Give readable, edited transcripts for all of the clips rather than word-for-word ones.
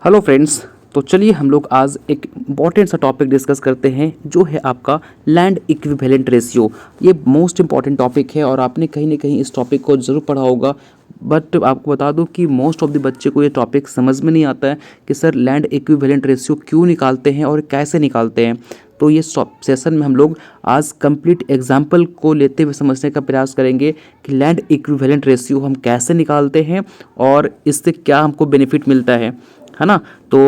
Hello friends. तो चलिए हम लोग आज एक इम्पॉर्टेंट सा टॉपिक डिस्कस करते हैं जो है आपका लैंड इक्विवेलेंट रेशियो। ये मोस्ट इम्पॉर्टेंट टॉपिक है और आपने कहीं ना कहीं इस टॉपिक को ज़रूर पढ़ा होगा। बट आपको बता दूं कि मोस्ट ऑफ द बच्चे को ये टॉपिक समझ में नहीं आता है कि सर लैंड इक्विवेलेंट रेशियो क्यों निकालते हैं और कैसे निकालते हैं। तो ये सेशन में हम लोग आज कंप्लीट एग्जाम्पल को लेते हुए समझने का प्रयास करेंगे कि लैंड इक्विवेलेंट रेशियो हम कैसे निकालते हैं और इससे क्या हमको बेनिफिट मिलता है ना। तो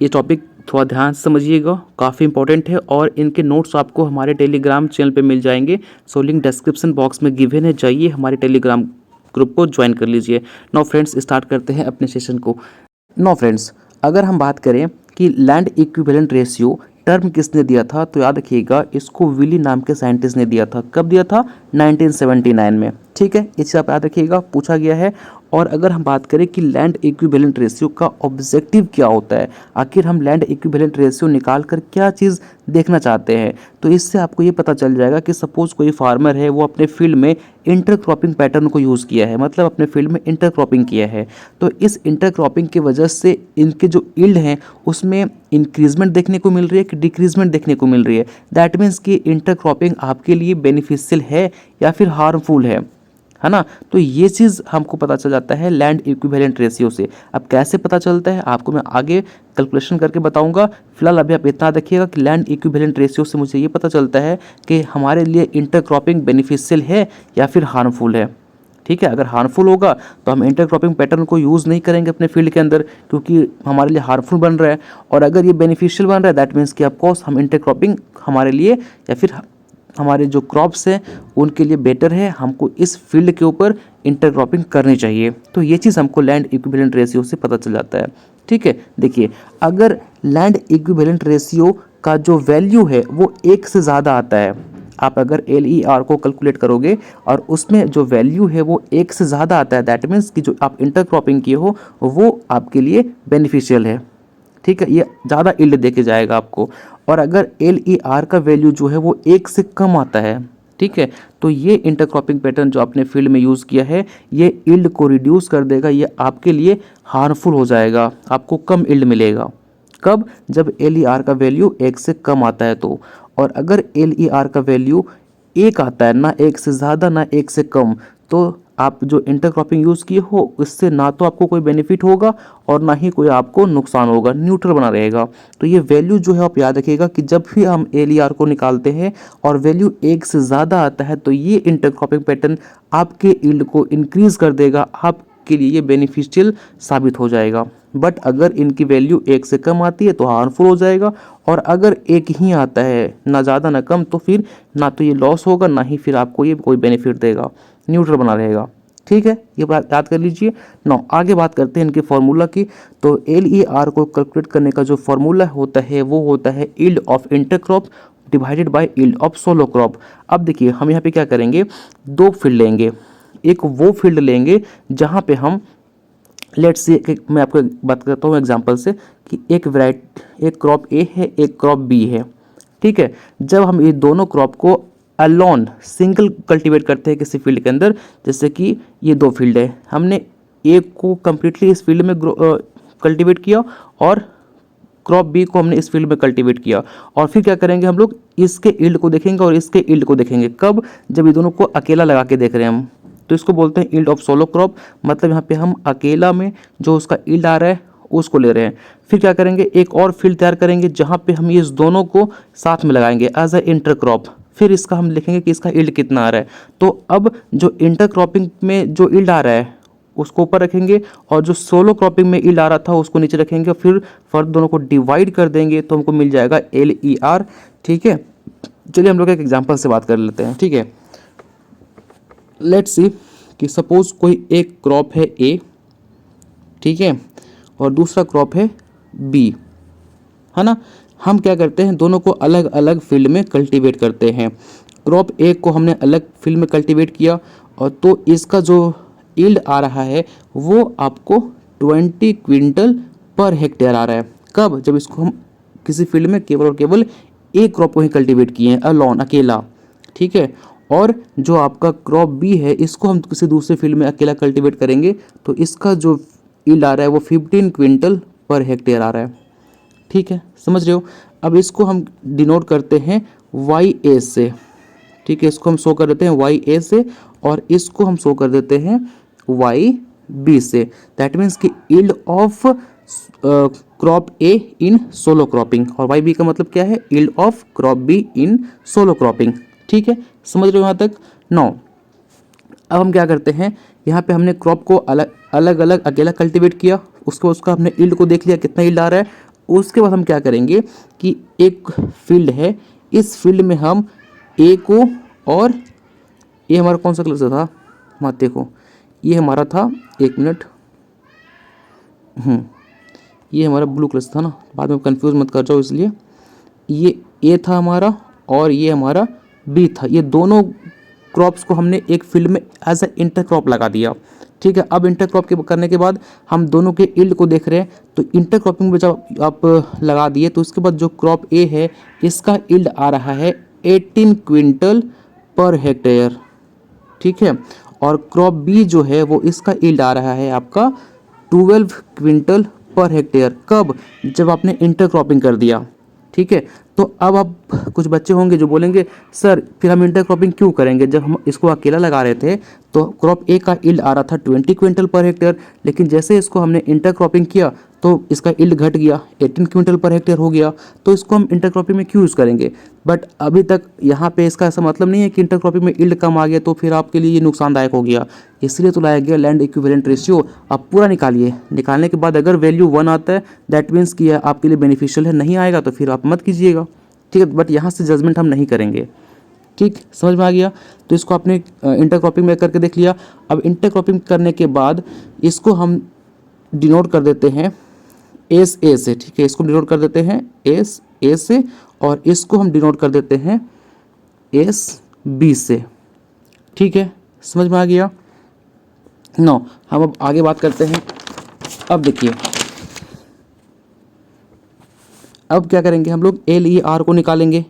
ये टॉपिक थोड़ा ध्यान से समझिएगा, काफ़ी इंपॉर्टेंट है और इनके नोट्स आपको हमारे टेलीग्राम चैनल पे मिल जाएंगे। सो लिंक डिस्क्रिप्शन बॉक्स में गिवन है, जाइए हमारे टेलीग्राम ग्रुप को ज्वाइन कर लीजिए। नो फ्रेंड्स, स्टार्ट करते हैं अपने सेशन को। नो फ्रेंड्स, अगर हम बात करें कि लैंड इक्विवेलेंट रेशियो टर्म किसने दिया था तो याद रखिएगा इसको विली नाम के साइंटिस्ट ने दिया था। कब दिया था? 1979 में। ठीक है, इसे आप याद रखिएगा, पूछा गया है। और अगर हम बात करें कि लैंड इक्विवेलेंट रेशियो का ऑब्जेक्टिव क्या होता है, आखिर हम लैंड इक्विवेलेंट रेशियो निकाल कर क्या चीज़ देखना चाहते हैं, तो इससे आपको ये पता चल जाएगा कि सपोज कोई फार्मर है, वो अपने फील्ड में इंटरक्रॉपिंग पैटर्न को यूज़ किया है, मतलब अपने फील्ड में इंटरक्रॉपिंग किया है। तो इस इंटरक्रॉपिंग की वजह से इनके जो यील्ड हैं उसमें इंक्रीजमेंट देखने को मिल रही है कि डिक्रीजमेंट देखने को मिल रही है। दैट मीन्स कि इंटरक्रॉपिंग आपके लिए बेनिफिशियल है या फिर हार्मफुल है ना। तो ये चीज़ हमको पता चल जाता है लैंड इक्विवेलेंट रेशियो से। अब कैसे पता चलता है आपको मैं आगे कैलकुलेशन करके बताऊंगा। फिलहाल अभी आप इतना देखिएगा कि लैंड इक्विवेलेंट रेशियो से मुझे ये पता चलता है कि हमारे लिए इंटरक्रॉपिंग बेनिफिशियल है या फिर हार्मफुल है। ठीक है, अगर हार्मफुल होगा तो हम इंटरक्रॉपिंग पैटर्न को यूज़ नहीं करेंगे अपने फील्ड के अंदर, क्योंकि हमारे लिए हार्मफुल बन रहा है। और अगर ये बेनिफिशियल बन रहा है दैट मीन्स कि ऑफकोर्स हम इंटरक्रॉपिंग हमारे लिए या फिर हमारे जो क्रॉप्स हैं उनके लिए बेटर है, हमको इस फील्ड के ऊपर इंटरक्रॉपिंग करनी चाहिए। तो ये चीज़ हमको लैंड इक्विवेलेंट रेशियो से पता चल जाता है। ठीक है, देखिए अगर लैंड इक्विवेलेंट रेशियो का जो वैल्यू है वो 1 से ज़्यादा आता है, आप अगर LER को कैलकुलेट करोगे और उसमें जो वैल्यू है वो 1 से ज़्यादा आता है, दैट मीन्स कि जो आप इंटरक्रॉपिंग किए हो वो आपके लिए बेनिफिशियल है। ठीक है, ये ज़्यादा यील्ड देके जाएगा आपको। और अगर LER का वैल्यू जो है वो 1 से कम आता है, ठीक है, तो ये इंटरक्रॉपिंग पैटर्न जो आपने फील्ड में यूज़ किया है ये यील्ड को रिड्यूस कर देगा, ये आपके लिए हार्मफुल हो जाएगा, आपको कम यील्ड मिलेगा। कब? जब LER का वैल्यू 1 से कम आता है तो। और अगर LER का वैल्यू 1 आता है, ना 1 से ज़्यादा ना 1 से कम, तो आप जो इंटरक्रॉपिंग यूज़ किए हो इससे ना तो आपको कोई बेनिफिट होगा और ना ही कोई आपको नुकसान होगा, न्यूट्रल बना रहेगा। तो ये वैल्यू जो है आप याद रखिएगा कि जब भी हम LER को निकालते हैं और वैल्यू 1 से ज़्यादा आता है तो ये इंटरक्रॉपिंग पैटर्न आपके यील्ड को इंक्रीज़ कर देगा, आपके लिए ये बेनिफिशियल साबित हो जाएगा। बट अगर इनकी वैल्यू 1 से कम आती है तो हार्मफुल हो जाएगा, और अगर 1 ही आता है, ना ज़्यादा ना कम, तो फिर ना तो ये लॉस होगा ना ही फिर आपको ये कोई बेनिफिट देगा, न्यूट्रल बना रहेगा। ठीक है, ये बात याद कर लीजिए। नौ आगे बात करते हैं इनके फार्मूला की। तो LER को कैलकुलेट करने का जो फार्मूला होता है वो होता है yield of intercrop divided by yield of solo crop. अब देखिए हम यहाँ पे क्या करेंगे, दो फील्ड लेंगे। एक वो फील्ड लेंगे जहाँ पे हम लेट्स से, मैं आपको बात करता हूँ एग्जांपल से, कि एक क्रॉप A है, एक क्रॉप B है। ठीक है, जब हम ये दोनों क्रॉप को अलोन सिंगल कल्टीवेट करते हैं किसी फील्ड के अंदर, जैसे कि ये दो फील्ड है, हमने एक को कम्प्लीटली इस फील्ड में कल्टीवेट किया और क्रॉप बी को हमने इस फील्ड में कल्टीवेट किया, और फिर क्या करेंगे हम लोग इसके यील्ड को देखेंगे और इसके यील्ड को देखेंगे। कब? जब ये दोनों को अकेला लगा के देख रहे हैं हम, तो इसको बोलते हैं यील्ड ऑफ सोलो क्रॉप। मतलब यहाँ पे हम अकेला में जो उसका यील्ड आ रहा है उसको ले रहे हैं। फिर क्या करेंगे, एक और फील्ड तैयार करेंगे जहाँ पे हम इस दोनों को साथ में लगाएंगे एज अ इंटरक्रॉप। फिर इसका हम लिखेंगे कि इसका यील्ड कितना आ रहा है। तो अब जो इंटरक्रॉपिंग में जो यील्ड आ रहा है उसको ऊपर रखेंगे और जो सोलो क्रॉपिंग में यील्ड आ रहा था उसको नीचे रखेंगे, फिर फर्द दोनों को डिवाइड कर देंगे तो हमको मिल जाएगा LER। ठीक है, चलिए हम लोग एक एग्जांपल से बात कर लेते हैं। ठीक है, लेट्स सी कि सपोज कोई एक क्रॉप है A, ठीक है, और दूसरा क्रॉप है B, है ना। हम क्या करते हैं, दोनों को अलग अलग फील्ड में कल्टीवेट करते हैं। क्रॉप A को हमने अलग फील्ड में कल्टीवेट किया और तो इसका जो यील्ड आ रहा है वो आपको 20 क्विंटल पर हेक्टेयर आ रहा है। कब? जब इसको हम किसी फील्ड में केवल और केवल एक क्रॉप को ही कल्टीवेट किए हैं, अलोन, अकेला। ठीक है, और जो आपका क्रॉप बी है इसको हम किसी दूसरे फील्ड में अकेला कल्टीवेट करेंगे तो इसका जो यील्ड आ रहा है वो 15 क्विंटल पर हेक्टेयर आ रहा है। ठीक है, समझ रहे हो। अब इसको हम डिनोट करते हैं वाई ए से। ठीक है, इसको हम शो कर देते हैं वाई ए से और इसको हम शो कर देते हैं वाई बी से। दैट मीन्स कि yield of crop A in solo cropping, और वाई बी का मतलब क्या है, yield of crop be in solo cropping. ठीक है, समझ रहे हो यहाँ तक। नो, अब हम क्या करते हैं, यहाँ पे हमने क्रॉप को अलग अलग अकेला कल्टीवेट किया, उसका हमने यील्ड को देख लिया कितना यील्ड आ रहा है। उसके बाद हम क्या करेंगे कि एक फील्ड है, इस फील्ड में हम ए को, और ये हमारा कौन सा कलर से था, मत देखो, ये हमारा था, एक मिनट, ये हमारा ब्लू कलर से था ना, बाद में कंफ्यूज मत कर जाओ, इसलिए ये ए था हमारा और ये हमारा बी था। ये दोनों क्रॉप्स को हमने एक फील्ड में एज ए इंटर क्रॉप लगा दिया। ठीक है, अब इंटर क्रॉप के करने के बाद हम दोनों के यील्ड को देख रहे हैं, तो इंटर क्रॉपिंग में जब आप लगा दिए तो उसके बाद जो क्रॉप ए है इसका यील्ड आ रहा है 18 क्विंटल पर हेक्टेयर। ठीक है, और क्रॉप बी जो है वो इसका यील्ड आ रहा है आपका 12 क्विंटल पर हेक्टेयर। कब, जब आपने इंटर क्रॉपिंग कर दिया। ठीक है, तो अब आप कुछ बच्चे होंगे जो बोलेंगे सर फिर हम इंटर क्रॉपिंग क्यों करेंगे, जब हम इसको अकेला लगा रहे थे तो क्रॉप ए का यील्ड आ रहा था 20 क्विंटल पर हेक्टेयर, लेकिन जैसे इसको हमने इंटर क्रॉपिंग किया तो इसका यील्ड घट गया, 18 क्विंटल पर हेक्टेयर हो गया, तो इसको हम इंटर क्रॉपिंग में क्यों यूज़ करेंगे। बट अभी तक यहाँ पे इसका ऐसा मतलब नहीं है कि इंटर क्रॉपिंग में यील्ड कम आ गया तो फिर आपके लिए ये नुकसानदायक हो गया, इसलिए तो लाया गया लैंड इक्विवेलेंट रेशियो। आप पूरा निकालिए, निकालने के बाद अगर वैल्यू 1 आता है दैट मीन्स कि यह आपके लिए बेनिफिशियल है, नहीं आएगा तो फिर आप मत कीजिएगा। ठीक है, बट यहाँ से जजमेंट हम नहीं करेंगे। ठीक, समझ में आ गया। तो इसको आपने इंटर क्रॉपिंग में करके देख लिया। अब इंटर क्रॉपिंग करने के बाद इसको हम डिनोट कर देते हैं एस ए से। ठीक है, इसको डिनोट कर देते हैं एस ए से और इसको हम डिनोट कर देते हैं एस बी से। ठीक है, समझ में आ गया। नो, हम अब आगे बात करते हैं। अब देखिए, अब क्या करेंगे हम लोग, एल ई आर को निकालेंगे।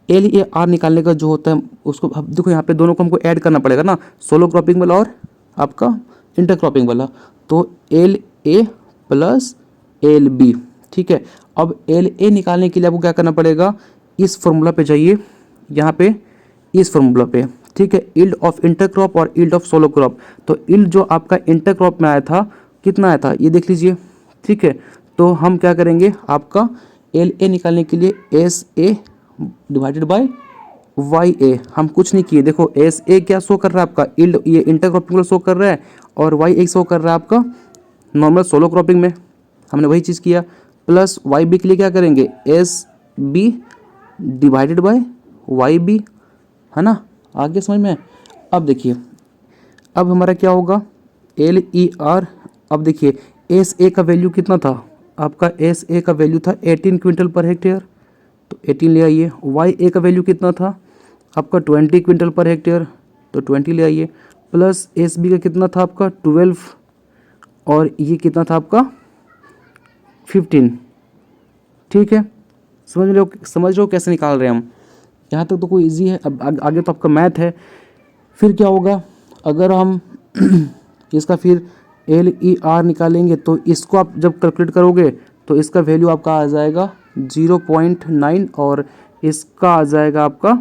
एल ई आर निकालने का जो होता है उसको, अब देखो यहाँ पे दोनों को हमको ऐड करना पड़ेगा ना, सोलो क्रॉपिंग वाला और आपका इंटर क्रॉपिंग वाला। तो L A plus L B. ठीक है, अब एल ए निकालने के लिए आपको क्या करना पड़ेगा, इस फॉर्मूला पे जाइए, यहाँ पे इस फॉर्मूला पे। ठीक है, यील्ड ऑफ इंटर क्रॉप और यील्ड ऑफ सोलो क्रॉप। तो यील्ड जो आपका इंटर क्रॉप में आया था कितना आया था ये देख लीजिए। ठीक है, तो हम क्या करेंगे, आपका एल ए निकालने के लिए S A divided by Y A, हम कुछ नहीं किए। देखो एस ए क्या शो कर रहा है आपका, यील्ड ये इंटर क्रॉपिंग शो कर रहा है, और वाई ए शो कर रहा है आपका नॉर्मल सोलो क्रॉपिंग में, हमने वही चीज़ किया। प्लस वाई बी के लिए क्या करेंगे, S B divided by Y B, है ना, आगे समझ में। अब देखिए, अब हमारा क्या होगा, एल ई आर। अब देखिए एस ए का वैल्यू कितना था आपका, एस ए का वैल्यू था 18 क्विंटल पर हेक्टेयर, तो 18 ले आइए। वाई ए का वैल्यू कितना था आपका 20 क्विंटल पर हेक्टेयर, तो 20 ले आइए। प्लस एस बी का कितना था आपका 12, और ये कितना था आपका 15। ठीक है, समझ रहे हो कैसे निकाल रहे हैं हम, यहाँ तक तो कोई इजी है। अब आगे तो आपका मैथ है। फिर क्या होगा, अगर हम इसका फिर एल ई आर निकालेंगे तो इसको आप जब कैलकुलेट करोगे तो इसका वैल्यू आपका आ जाएगा 0.9 और इसका आ जाएगा आपका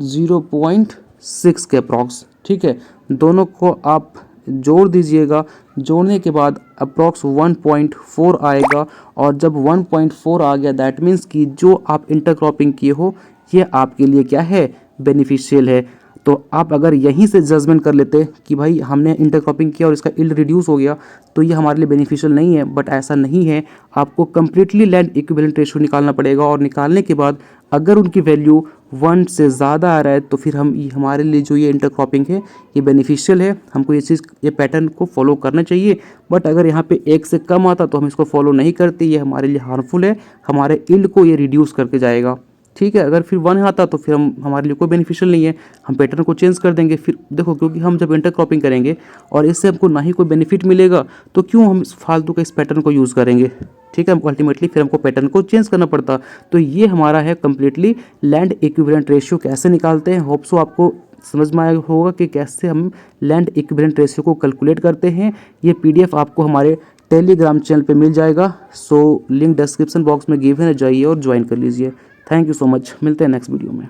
0.6 के अप्रॉक्स। ठीक है, दोनों को आप जोड़ दीजिएगा, जोड़ने के बाद अप्रॉक्स 1.4 आएगा, और जब 1.4 आ गया दैट मीन्स कि जो आप इंटर क्रॉपिंग किए हो ये आपके लिए क्या है, बेनिफिशियल है। तो आप अगर यहीं से जजमेंट कर लेते कि भाई हमने इंटर क्रॉपिंग किया और इसका यील्ड रिड्यूस हो गया तो ये हमारे लिए बेनिफिशियल नहीं है, बट ऐसा नहीं है। आपको कम्प्लीटली लैंड इक्विवेलेंट रेशियो निकालना पड़ेगा, और निकालने के बाद अगर उनकी वैल्यू 1 से ज़्यादा आ रहा है तो फिर हमारे लिए जो ये इंटर क्रॉपिंग है ये बेनिफिशियल है, हमको ये चीज़, ये पैटर्न को फॉलो करना चाहिए। बट अगर यहाँ पे 1 से कम आता तो हम इसको फॉलो नहीं करते, ये हमारे लिए हार्मफुल है, हमारे यील्ड को ये रिड्यूस करके जाएगा। ठीक है, अगर फिर 1 आता तो फिर हमारे लिए कोई बेनिफिशियल नहीं है, हम पैटर्न को चेंज कर देंगे। फिर देखो, क्योंकि हम जब इंटर क्रॉपिंग करेंगे और इससे हमको ना ही कोई बेनिफिट मिलेगा तो क्यों हम फालतू का इस पैटर्न को यूज़ करेंगे। ठीक है, अल्टीमेटली फिर हमको पैटर्न को चेंज करना पड़ता। तो ये हमारा है कम्प्लीटली लैंड इक्विवेलेंट रेशियो कैसे निकालते हैं। होप सो आपको समझ में आया होगा कि कैसे हम लैंड इक्विवेलेंट रेशियो को कैलकुलेट करते हैं। ये PDF आपको हमारे टेलीग्राम चैनल पे मिल जाएगा। सो लिंक डिस्क्रिप्शन बॉक्स में गिवन है, जाइए और ज्वाइन कर लीजिए। थैंक यू सो मच, मिलते हैं नेक्स्ट वीडियो में।